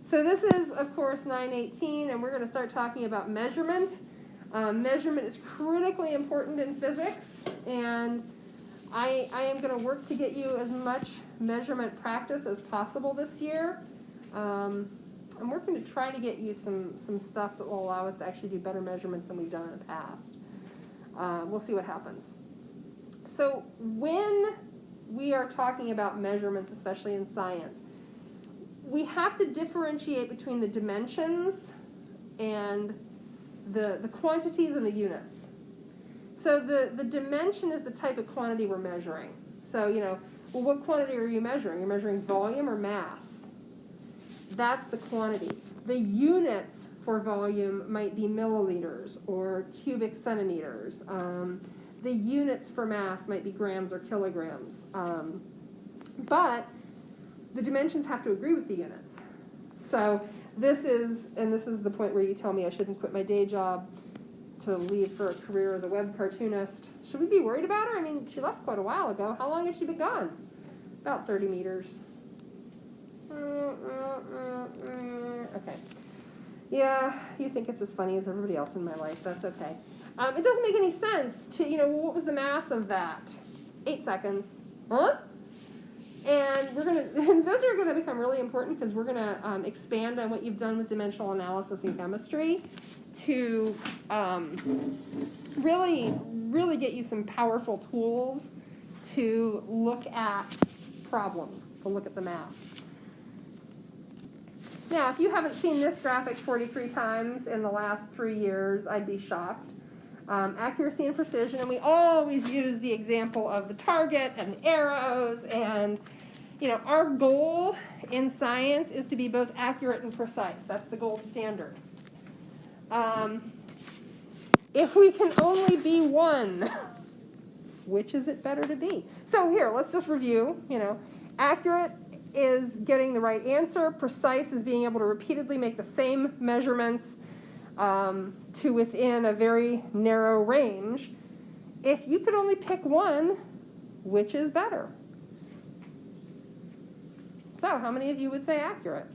So this is, of course, 918, and we're going to start talking about measurement. Measurement is critically important in physics, and I am going to work to get you as much measurement practice as possible this year. I'm working to try to get you some stuff that will allow us to actually do better measurements than we've done in the past. We'll see what happens. So when we are talking about measurements, especially in science, we have to differentiate between the dimensions and the quantities and the units. So the dimension is the type of quantity we're measuring. So, well, what quantity are you measuring? You're measuring volume or mass. That's the quantity. The units for volume might be milliliters or cubic centimeters. The units for mass might be grams or kilograms. But the dimensions have to agree with the units. So this is the point where you tell me I shouldn't quit my day job to leave for a career as a web cartoonist. Should we be worried about her? I mean, she left quite a while ago. How long has she been gone? About 30 meters. Okay. Yeah, you think it's as funny as everybody else in my life. That's okay. It doesn't make any sense to, what was the mass of that? 8 seconds. Huh? And those are going to become really important because we're going to expand on what you've done with dimensional analysis in chemistry to really get you some powerful tools to look at problems, to look at the math. Now, if you haven't seen this graphic 43 times in the last 3 years, I'd be shocked. Accuracy and precision, and we always use the example of the target and the arrows, and our goal in science is to be both accurate and precise. That's the gold standard. If we can only be one, which is it better to be? So here, let's just review. Accurate is getting the right answer. Precise is being able to repeatedly make the same measurements to within a very narrow range. If you could only pick one, which is better? So, how many of you would say accurate?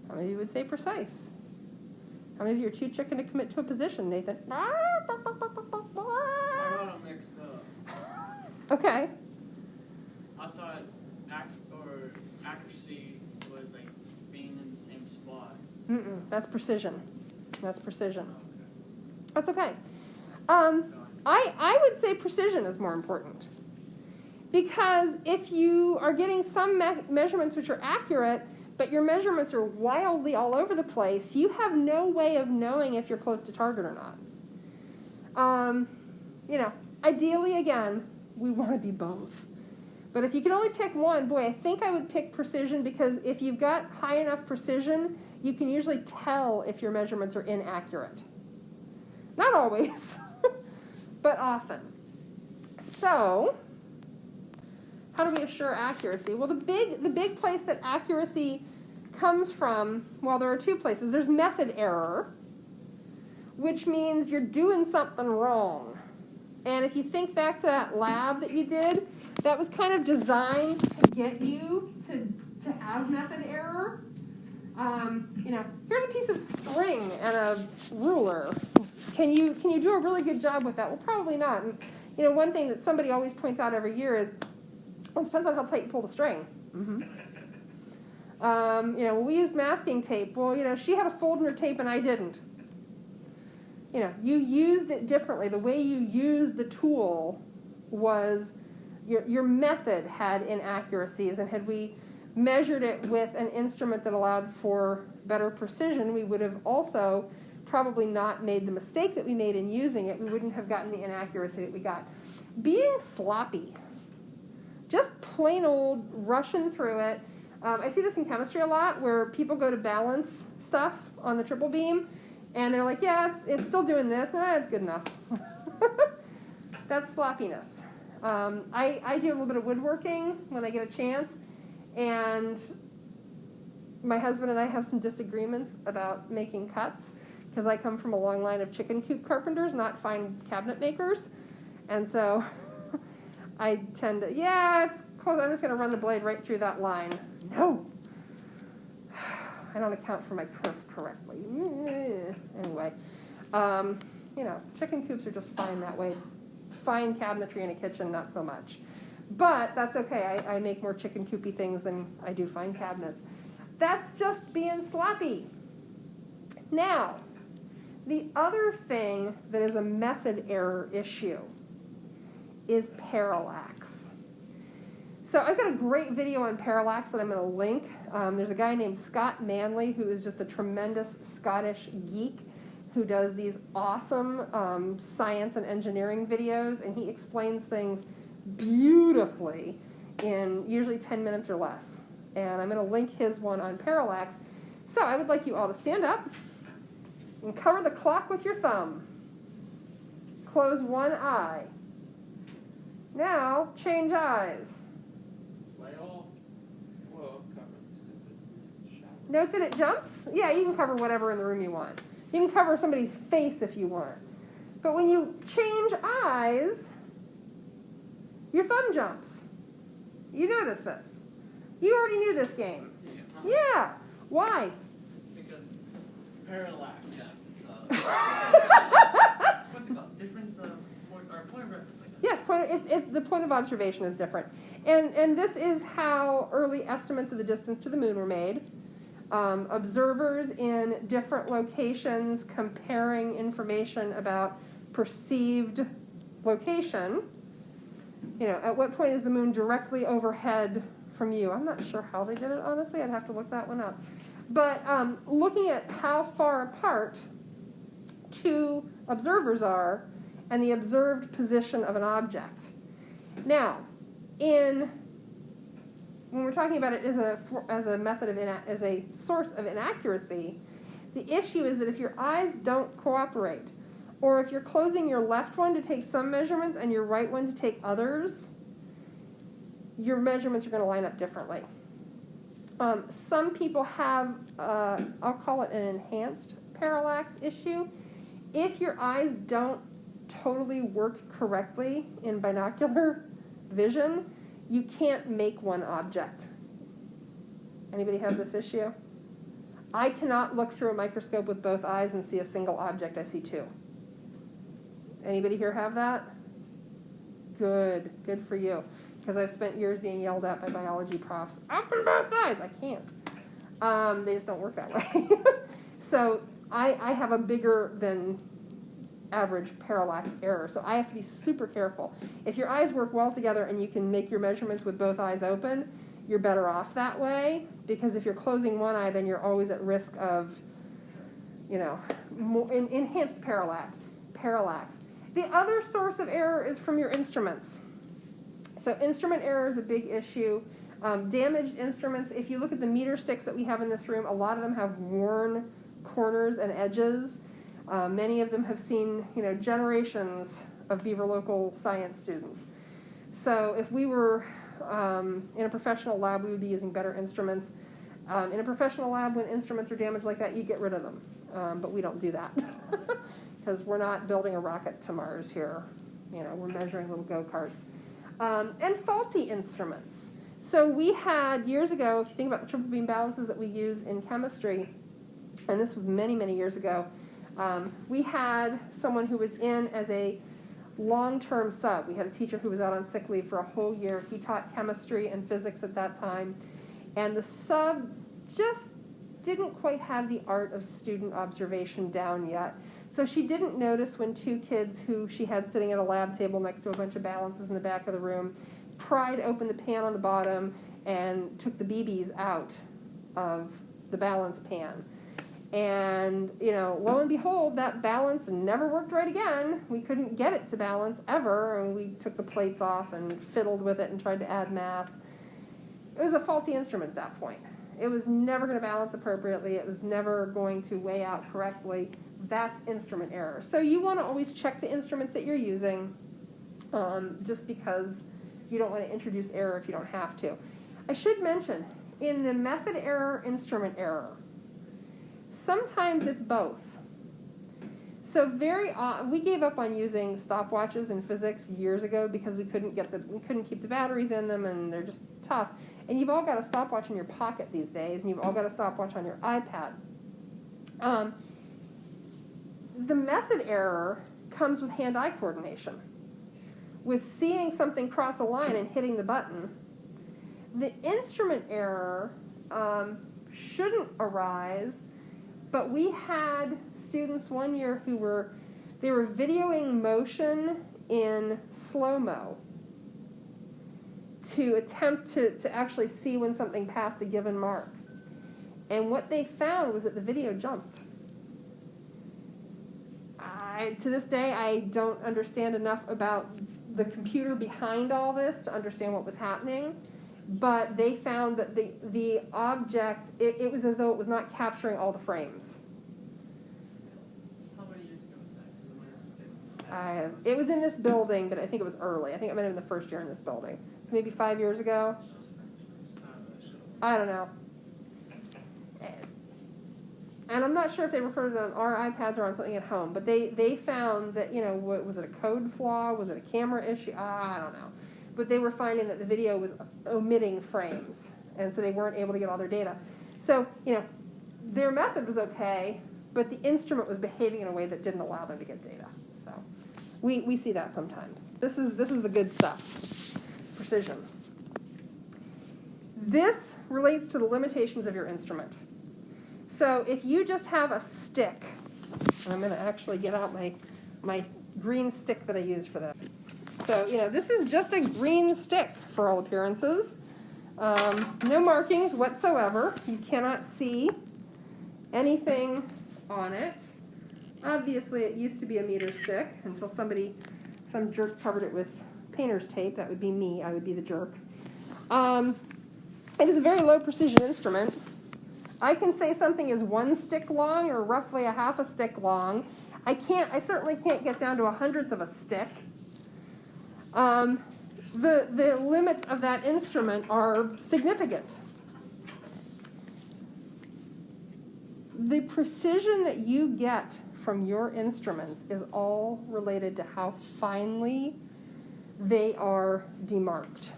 How many of you would say precise? How many of you are too chicken to commit to a position, Nathan? I got it mixed up. Okay. I thought accuracy was like being in the same spot. That's precision. That's precision. Okay. That's okay. I would say precision is more important. Because if you are getting some measurements which are accurate, but your measurements are wildly all over the place, you have no way of knowing if you're close to target or not. Ideally, again, we want to be both. But if you can only pick one, boy, I think I would pick precision, because if you've got high enough precision, you can usually tell if your measurements are inaccurate. Not always, but often. So, how do we assure accuracy? Well, the big place that accuracy comes from, well, there are 2 places. There's method error, which means you're doing something wrong. And if you think back to that lab that you did, that was kind of designed to get you to have method error. Here's a piece of string and a ruler. Can you do a really good job with that? Well, probably not. And, one thing that somebody always points out every year is, well, it depends on how tight you pull the string. We used masking tape. Well, she had a fold in her tape and I didn't. You used it differently. The way you used the tool was your method had inaccuracies, and had we measured it with an instrument that allowed for better precision, we would have also probably not made the mistake that we made in using it. We wouldn't have gotten the inaccuracy that we got. Being sloppy, just plain old rushing through it. I see this in chemistry a lot, where people go to balance stuff on the triple beam, and they're like, yeah, it's still doing this. It's good enough. That's sloppiness. I do a little bit of woodworking when I get a chance, and my husband and I have some disagreements about making cuts, because I come from a long line of chicken coop carpenters, not fine cabinet makers, and so I tend to, it's close, I'm just going to run the blade right through that line. No. I don't account for my kerf correctly. Anyway, chicken coops are just fine that way. Fine cabinetry in a kitchen, not so much. But that's okay. I make more chicken coopy things than I do fine cabinets. That's just being sloppy. Now, the other thing that is a method error issue is parallax. So I've got a great video on parallax that I'm going to link. There's a guy named Scott Manley who is just a tremendous Scottish geek who does these awesome science and engineering videos, and he explains things beautifully in usually 10 minutes or less. And I'm going to link his one on parallax. So I would like you all to stand up and cover the clock with your thumb. Close one eye. Now, change eyes. Whale. Whoa, cover the stupid shadow. Note that it jumps. Yeah, you can cover whatever in the room you want. You can cover somebody's face if you want. But when you change eyes, your thumb jumps. You notice this. You already knew this game. Yeah. Why? Because parallax. What's it called? Difference of point of reference. Yes, the point of observation is different. And this is how early estimates of the distance to the moon were made. Observers in different locations comparing information about perceived location. At what point is the moon directly overhead from you? I'm not sure how they did it, honestly. I'd have to look that one up. But looking at how far apart two observers are and the observed position of an object. Now, when we're talking about it as a method of as a source of inaccuracy, the issue is that if your eyes don't cooperate, or if you're closing your left one to take some measurements and your right one to take others, your measurements are going to line up differently. Some people have, I'll call it an enhanced parallax issue. If your eyes don't totally work correctly in binocular vision, you can't make one object. Anybody have this issue? I cannot look through a microscope with both eyes and see a single object. I see two. Anybody here have that? Good for you. Because I've spent years being yelled at by biology profs. Open both eyes! I can't. They just don't work that way. So I have a bigger than average parallax error. So I have to be super careful. If your eyes work well together and you can make your measurements with both eyes open, you're better off that way. Because if you're closing one eye, then you're always at risk of, enhanced parallax. The other source of error is from your instruments. So instrument error is a big issue. Damaged instruments, if you look at the meter sticks that we have in this room, a lot of them have worn corners and edges. Many of them have seen, generations of Beaver Local science students. So if we were in a professional lab, we would be using better instruments. In a professional lab, when instruments are damaged like that, you get rid of them. But we don't do that because we're not building a rocket to Mars here. We're measuring little go-karts. And faulty instruments. So we had, years ago, if you think about the triple beam balances that we use in chemistry, and this was many, many years ago, we had someone who was in as a long-term sub. We had a teacher who was out on sick leave for a whole year. He taught chemistry and physics at that time. And the sub just didn't quite have the art of student observation down yet. So she didn't notice when two kids who she had sitting at a lab table next to a bunch of balances in the back of the room pried open the pan on the bottom and took the BBs out of the balance pan. And, lo and behold, that balance never worked right again. We couldn't get it to balance ever, and we took the plates off and fiddled with it and tried to add mass. It was a faulty instrument at that point. It was never going to balance appropriately. It was never going to weigh out correctly. That's instrument error. So you want to always check the instruments that you're using, just because you don't want to introduce error if you don't have to. I should mention, in the method error, instrument error, sometimes it's both. So we gave up on using stopwatches in physics years ago because we couldn't keep the batteries in them, and they're just tough. And you've all got a stopwatch in your pocket these days, and you've all got a stopwatch on your iPad. The method error comes with hand-eye coordination. With seeing something cross a line and hitting the button, the instrument error shouldn't arise, but we had students one year who were videoing motion in slow-mo to attempt to actually see when something passed a given mark. And what they found was that the video jumped. To this day, I don't understand enough about the computer behind all this to understand what was happening, but they found that the object, it was as though it was not capturing all the frames. How many years ago was that? It was in this building, but I think it was early. I think it might have been the first year in this building. So maybe 5 years ago. I don't know. And I'm not sure if they recorded it on our iPads or on something at home, but they found that, was it a code flaw? Was it a camera issue? I don't know. But they were finding that the video was omitting frames, and so they weren't able to get all their data. So, their method was okay, but the instrument was behaving in a way that didn't allow them to get data. So we see that sometimes. This is the good stuff. Precision. This relates to the limitations of your instrument. So if you just have a stick, and I'm going to actually get out my green stick that I use for this. So, this is just a green stick for all appearances. No markings whatsoever. You cannot see anything on it. Obviously, it used to be a meter stick until some jerk covered it with painter's tape. That would be me. I would be the jerk. It is a very low precision instrument. I can say something is 1 stick long or roughly a half a stick long. I certainly can't get down to 1/100th of a stick. The limits of that instrument are significant. The precision that you get from your instruments is all related to how finely they are demarked.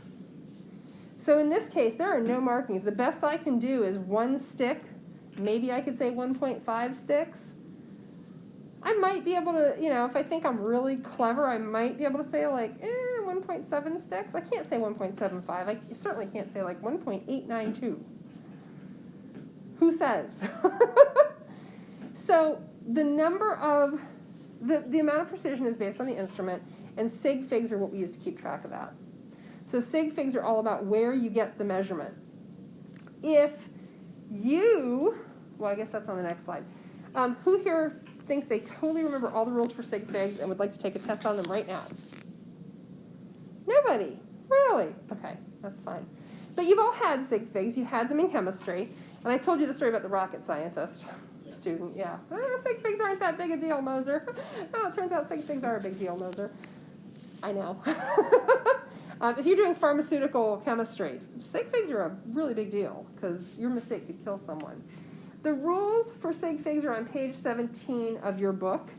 So in this case, there are no markings. The best I can do is 1 stick. Maybe I could say 1.5 sticks. I might be able to, if I think I'm really clever, I might be able to say 1.7 sticks. I can't say 1.75. I certainly can't say 1.892. Who says? So the the amount of precision is based on the instrument, and sig figs are what we use to keep track of that. So sig figs are all about where you get the measurement. If I guess that's on the next slide. Who here thinks they totally remember all the rules for sig figs and would like to take a test on them right now? Nobody? Really? Okay, that's fine. But you've all had sig figs. You had them in chemistry. And I told you the story about the rocket scientist student. Yeah. Sig figs aren't that big a deal, Moser. Oh, it turns out sig figs are a big deal, Moser. I know. If you're doing pharmaceutical chemistry, sig figs are a really big deal because your mistake could kill someone. The rules for sig figs are on page 17 of your book.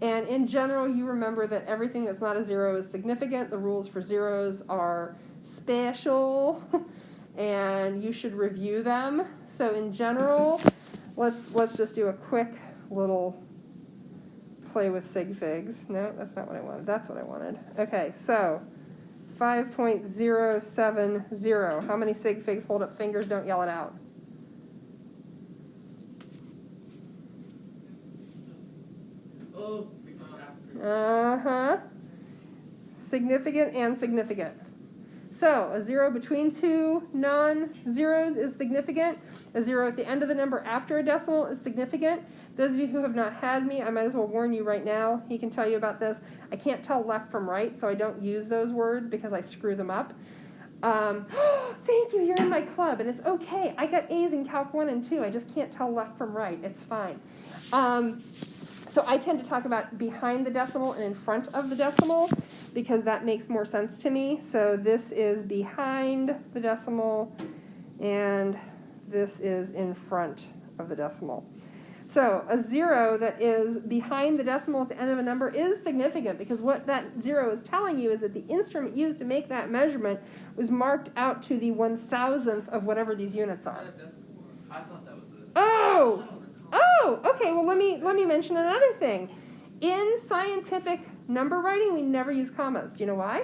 And in general, you remember that everything that's not a 0 is significant. The rules for zeros are special, and you should review them. So in general, let's just do a quick little play with sig figs. No, that's not what I wanted. That's what I wanted. Okay, so 5.070. How many sig figs? Hold up fingers, don't yell it out. Uh-huh. Significant and significant. So a 0 between two non-zeros is significant. A 0 at the end of the number after a decimal is significant. Those of you who have not had me, I might as well warn you right now. He can tell you about this. I can't tell left from right, so I don't use those words because I screw them up. Thank you, you're in my club, and it's okay. I got A's in Calc 1 and 2. I just can't tell left from right. It's fine. So I tend to talk about behind the decimal and in front of the decimal because that makes more sense to me. So this is behind the decimal, and this is in front of the decimal. So a 0 that is behind the decimal at the end of a number is significant, because what that 0 is telling you is that the instrument used to make that measurement was marked out to the 1,000th of whatever these units are. I thought that was a. Oh, okay. Well, let me mention another thing. In scientific number writing, we never use commas. Do you know why?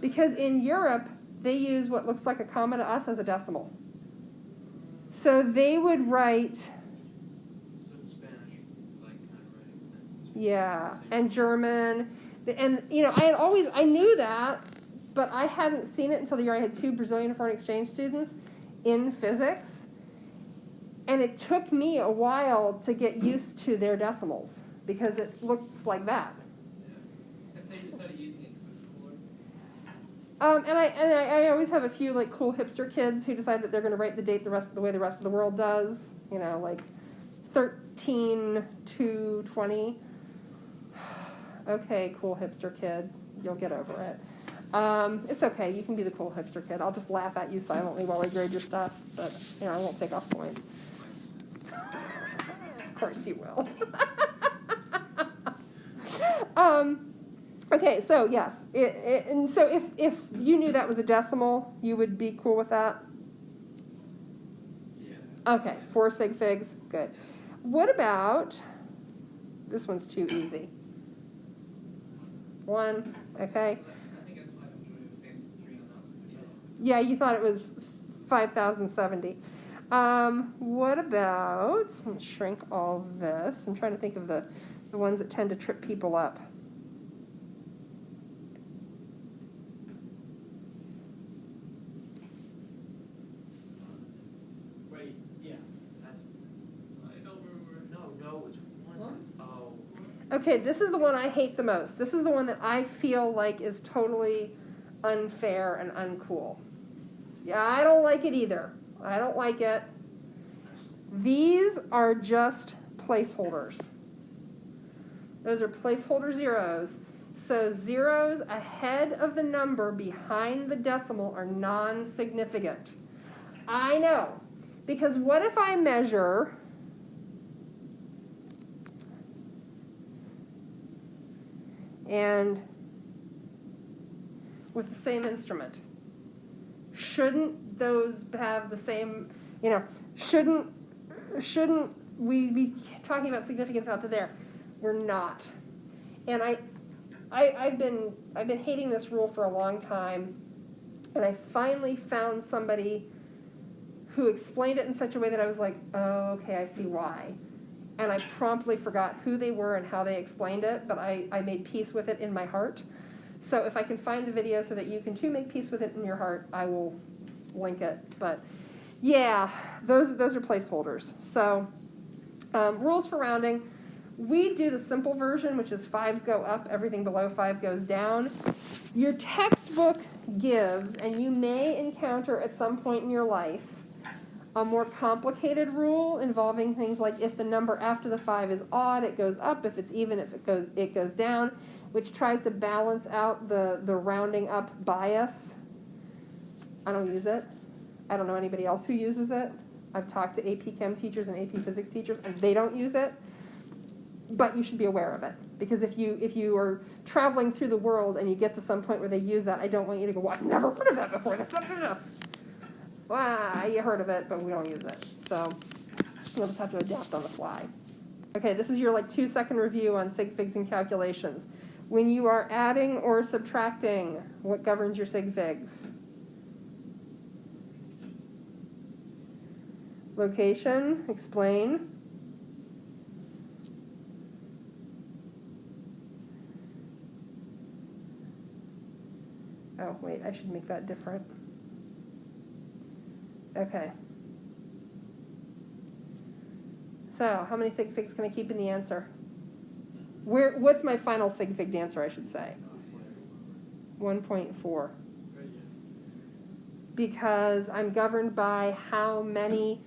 Because in Europe, they use what looks like a comma to us as a decimal. So they would write. So it's Spanish, like kind of writing. Yeah, and German, and I knew that, but I hadn't seen it until the year I had 2 Brazilian foreign exchange students in physics, and it took me a while to get used to their decimals because it looks like that. Yeah. And so you started using it because it's cooler. And I always have a few like cool hipster kids who decide that they're going to write the date the way the rest of the world does, like 13/2/20. Okay, cool hipster kid. You'll get over it. It's okay. You can be the cool hipster kid. I'll just laugh at you silently while I grade your stuff, but I won't take off points. Of course you will. Okay, so yes, and so if you knew that was a decimal, you would be cool with that. Yeah. Okay, 4 sig figs, good. What about this one's too easy. 1, okay. I think that's why I'm sure it was saying 3 on that. Yeah, you thought it was 5,070. What about, let's shrink all this. I'm trying to think of the ones that tend to trip people up. Right, yeah. That's, I don't remember. No, it's 1. Oh. Okay, this is the one I hate the most. This is the one that I feel like is totally unfair and uncool. Yeah, I don't like it either. I don't like it. These are just placeholders. Those are placeholder zeros. So zeros ahead of the number behind the decimal are non-significant. I know. Because what if I measure and with the same instrument? Shouldn't those have the same, shouldn't we be talking about significance out to there? We're not. And I've been hating this rule for a long time, and I finally found somebody who explained it in such a way that I was like, oh, okay, I see why. And I promptly forgot who they were and how they explained it, but I made peace with it in my heart. So if I can find the video so that you can too make peace with it in your heart, I will link it. But yeah, those are placeholders. So rules for rounding. We do the simple version, which is 5s go up, everything below 5 goes down. Your textbook gives, and you may encounter at some point in your life, a more complicated rule involving things like if the number after the 5 is odd, it goes up. If it's even, it goes down, which tries to balance out the rounding up bias. I don't use it. I don't know anybody else who uses it. I've talked to AP Chem teachers and AP Physics teachers, and they don't use it. But you should be aware of it, because if you are traveling through the world and you get to some point where they use that, I don't want you to go, well, I've never heard of that before. Well, you heard of it, but we don't use it. So you'll just have to adapt on the fly. Okay, this is your 2-second review on sig figs and calculations. When you are adding or subtracting, what governs your sig figs? Location, explain. Oh, wait, I should make that different. Okay. So, how many sig figs can I keep in the answer? What's my final sig figged answer, I should say? 1.4. Because I'm governed by how many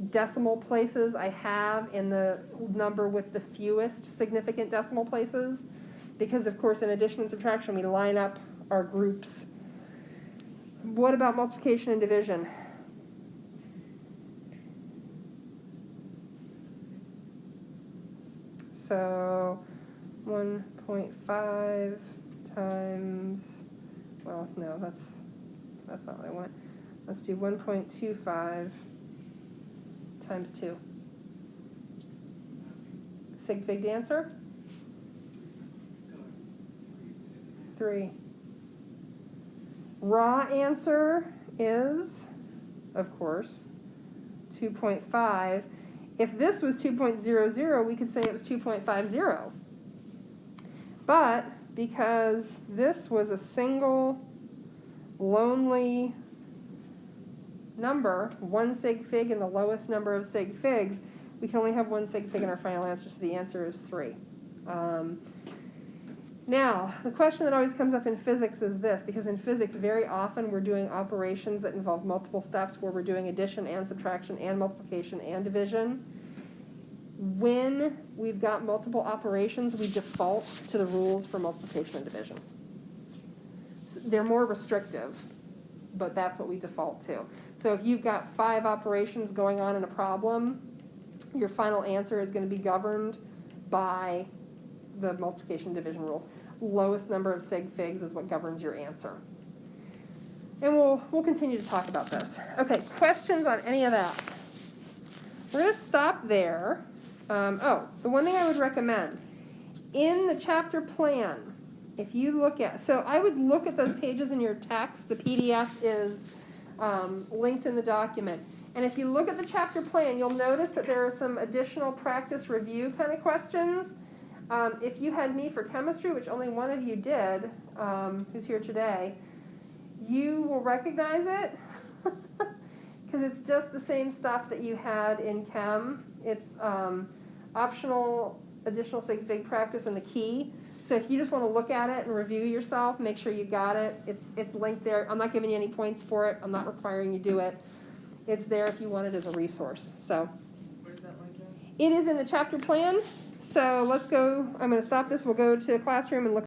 decimal places I have in the number with the fewest significant decimal places. Because, of course, in addition and subtraction, we line up our groups. What about multiplication and division? So 1.5 times, well, no, that's not what I want. Let's do 1.25 times 2. Sig fig answer? 3. Raw answer is, of course, 2.5. If this was 2.00, we could say it was 2.50. But because this was a single, lonely number, 1 sig fig and the lowest number of sig figs, we can only have 1 sig fig in our final answer, so the answer is 3. Now, the question that always comes up in physics is this, because in physics very often we're doing operations that involve multiple steps where we're doing addition and subtraction and multiplication and division. When we've got multiple operations, we default to the rules for multiplication and division. They're more restrictive, but that's what we default to. So if you've got 5 operations going on in a problem, your final answer is going to be governed by the multiplication and division rules. Lowest number of sig figs is what governs your answer. And we'll continue to talk about this. Okay, questions on any of that? We're going to stop there. The one thing I would recommend, in the chapter plan, if you look at, so I would look at those pages in your text. The PDF is linked in the document. And if you look at the chapter plan, you'll notice that there are some additional practice review kind of questions. If you had me for chemistry, which only one of you did, who's here today, you will recognize it because it's just the same stuff that you had in chem. It's optional additional sig fig practice and the key. So if you just want to look at it and review yourself, make sure you got it. It's linked there. I'm not giving you any points for it. I'm not requiring you do it. It's there if you want it as a resource. So Where's that link at? it is in the chapter plan. So let's go. I'm going to stop this. We'll go to the classroom and look